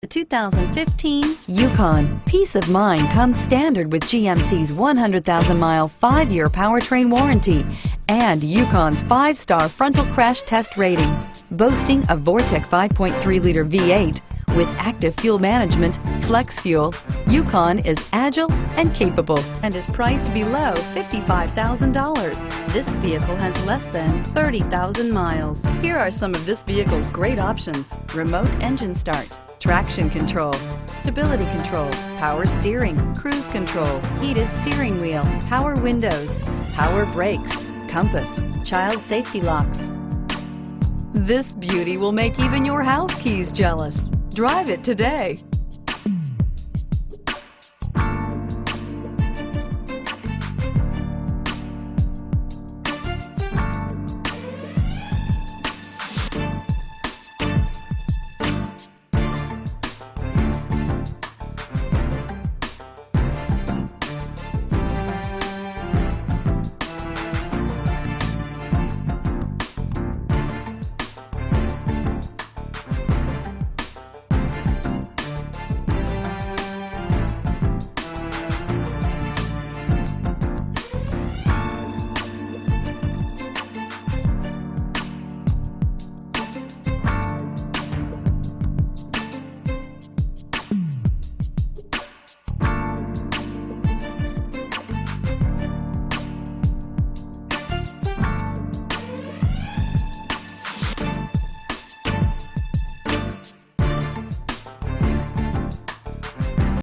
The 2015 Yukon. Peace of mind comes standard with GMC's 100,000-mile, 5-year powertrain warranty and Yukon's 5-star frontal crash test rating. Boasting a Vortec 5.3-liter V8 with active fuel management, flex fuel, Yukon is agile and capable and is priced below $55,000. This vehicle has less than 30,000 miles. Here are some of this vehicle's great options: remote engine start, traction control, stability control, power steering, cruise control, heated steering wheel, power windows, power brakes, compass, child safety locks. This beauty will make even your house keys jealous. Drive it today.